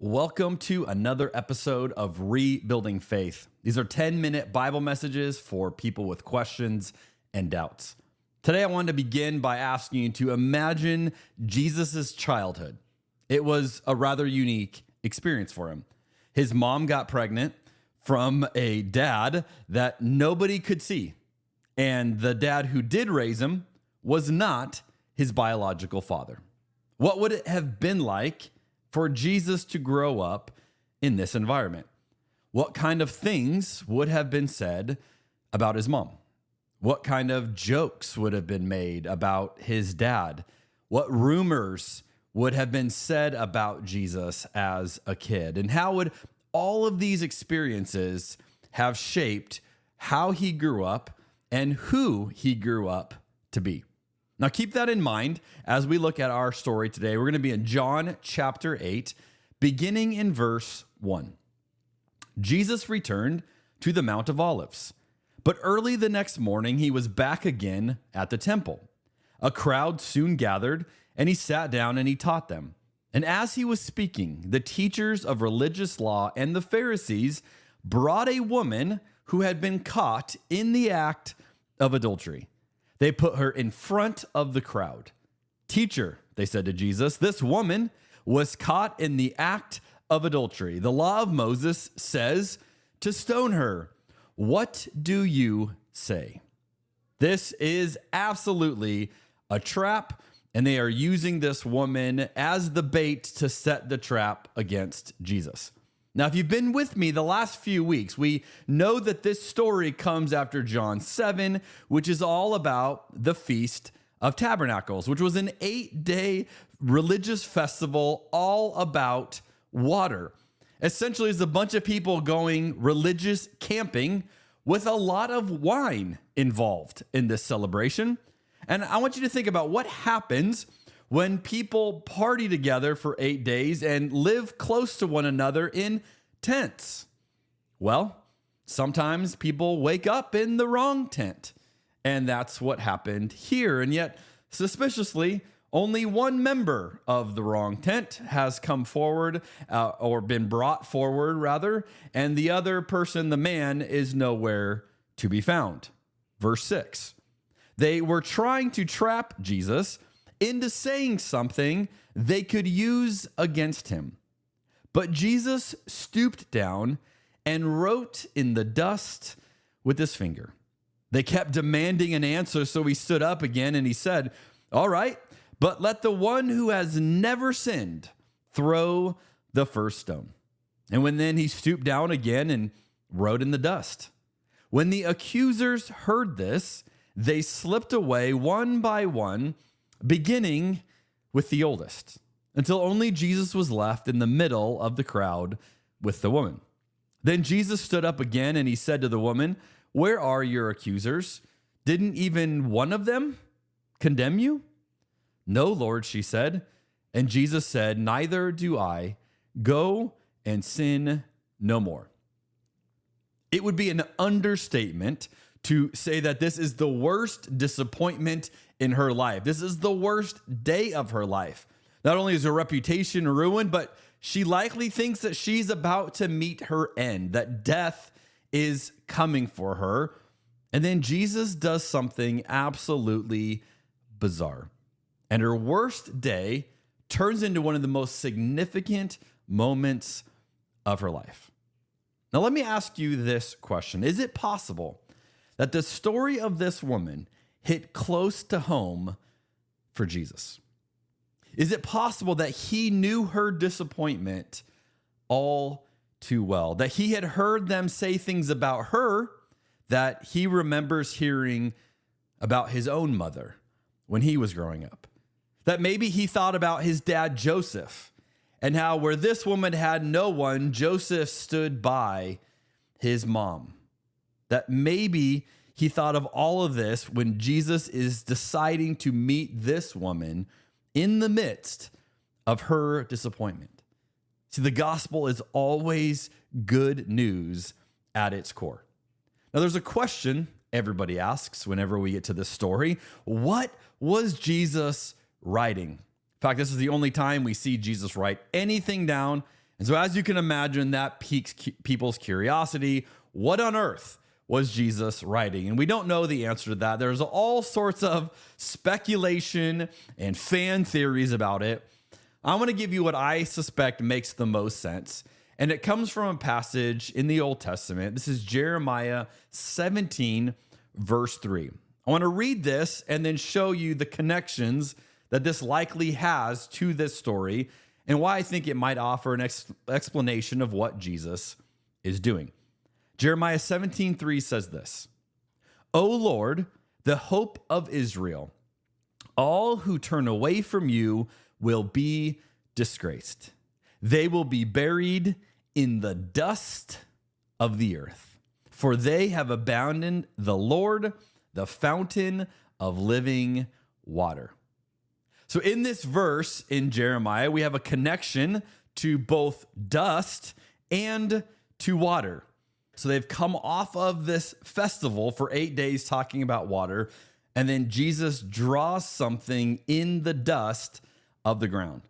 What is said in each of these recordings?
Welcome to another episode of Rebuilding Faith. These are 10-minute Bible messages for people with questions and doubts. Today, I wanted to begin by asking you to imagine Jesus' childhood. It was a rather unique experience for him. His mom got pregnant from a dad that nobody could see, and the dad who did raise him was not his biological father. What would it have been like for Jesus to grow up in this environment? What kind of things would have been said about his mom? What kind of jokes would have been made about his dad? What rumors would have been said about Jesus as a kid? And how would all of these experiences have shaped how he grew up and who he grew up to be? Now, keep that in mind as we look at our story today. We're going to be in John chapter 8, beginning in verse 1. Jesus returned to the Mount of Olives, but early the next morning, he was back again at the temple. A crowd soon gathered, and he sat down and he taught them. And as he was speaking, the teachers of religious law and the Pharisees brought a woman who had been caught in the act of adultery. They put her in front of the crowd. "Teacher," they said to Jesus, "this woman was caught in the act of adultery. The law of Moses says to stone her. What do you say?" This is absolutely a trap, and they are using this woman as the bait to set the trap against Jesus. Now, if you've been with me the last few weeks, we know that this story comes after John 7, which is all about the Feast of Tabernacles, which was an 8-day religious festival all about water. Essentially, it's a bunch of people going religious camping with a lot of wine involved in this celebration. And I want you to think about what happens when people party together for 8 days and live close to one another in tents. Well, sometimes people wake up in the wrong tent, and that's what happened here. And yet, suspiciously, only one member of the wrong tent has come forward, or been brought forward, rather, and the other person, the man, is nowhere to be found. Verse 6. They were trying to trap Jesus into saying something they could use against him. But Jesus stooped down and wrote in the dust with his finger. They kept demanding an answer, so he stood up again and he said, "All right, but let the one who has never sinned throw the first stone." And then he stooped down again and wrote in the dust. When the accusers heard this, they slipped away one by one, beginning with the oldest, until only Jesus was left in the middle of the crowd with the woman. Then Jesus stood up again and he said to the woman, "Where are your accusers? Didn't even one of them condemn you?" "No, Lord," she said. And Jesus said, "Neither do I. Go and sin no more." It would be an understatement to say that this is the worst disappointment in her life. This is the worst day of her life. Not only is her reputation ruined, but she likely thinks that she's about to meet her end, that death is coming for her. And then Jesus does something absolutely bizarre. And her worst day turns into one of the most significant moments of her life. Now, let me ask you this question. Is it possible that the story of this woman hit close to home for Jesus? Is it possible that he knew her disappointment all too well? That he had heard them say things about her that he remembers hearing about his own mother when he was growing up? That maybe he thought about his dad, Joseph, and how where this woman had no one, Joseph stood by his mom. That maybe he thought of all of this when Jesus is deciding to meet this woman in the midst of her disappointment. See, the gospel is always good news at its core. Now, there's a question everybody asks whenever we get to this story. What was Jesus writing? In fact, this is the only time we see Jesus write anything down And so as you can imagine, that piques people's curiosity. What on earth was Jesus writing? And we don't know the answer to that. There's all sorts of speculation and fan theories about it. I want to give you what I suspect makes the most sense. And it comes from a passage in the Old Testament. This is Jeremiah 17, verse 3. I want to read this and then show you the connections that this likely has to this story and why I think it might offer an explanation of what Jesus is doing. Jeremiah 17:3 says this, "O Lord, the hope of Israel, all who turn away from you will be disgraced. They will be buried in the dust of the earth, for they have abandoned the Lord, the fountain of living water." So in this verse in Jeremiah, we have a connection to both dust and to water. So they've come off of this festival for 8 days talking about water, and then Jesus draws something in the dust of the ground.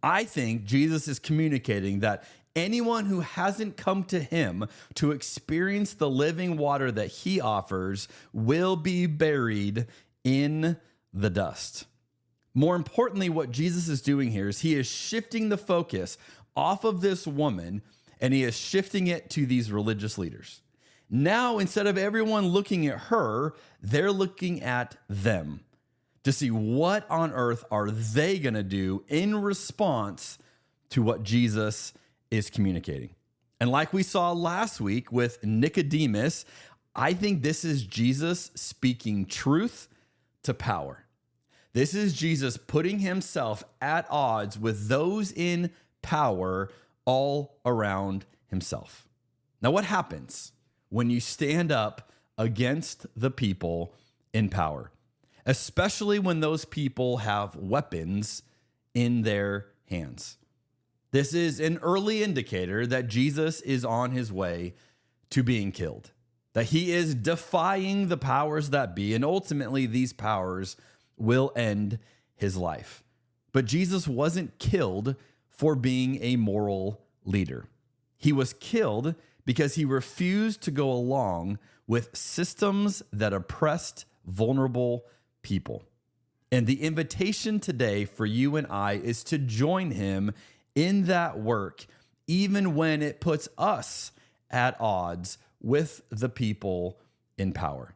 I think Jesus is communicating that anyone who hasn't come to him to experience the living water that he offers will be buried in the dust. More importantly, what Jesus is doing here is he is shifting the focus off of this woman and he is shifting it to these religious leaders. Now, instead of everyone looking at her, they're looking at them to see what on earth are they going to do in response to what Jesus is communicating. And like we saw last week with Nicodemus, I think this is Jesus speaking truth to power. This is Jesus putting himself at odds with those in power all around himself. Now, what happens when you stand up against the people in power, especially when those people have weapons in their hands? This is an early indicator that Jesus is on his way to being killed, that he is defying the powers that be, and ultimately these powers will end his life. But Jesus wasn't killed for being a moral leader. He was killed because he refused to go along with systems that oppressed vulnerable people. And the invitation today for you and I is to join him in that work, even when it puts us at odds with the people in power.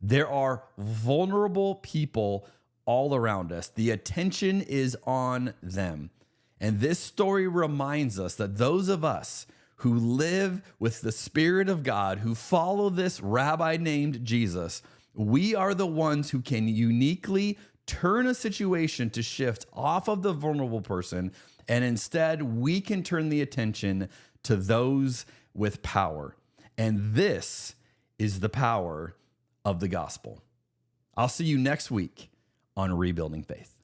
There are vulnerable people all around us. The attention is on them. And this story reminds us that those of us who live with the Spirit of God, who follow this rabbi named Jesus, we are the ones who can uniquely turn a situation to shift off of the vulnerable person, and instead we can turn the attention to those with power. And this is the power of the gospel. I'll see you next week on Rebuilding Faith.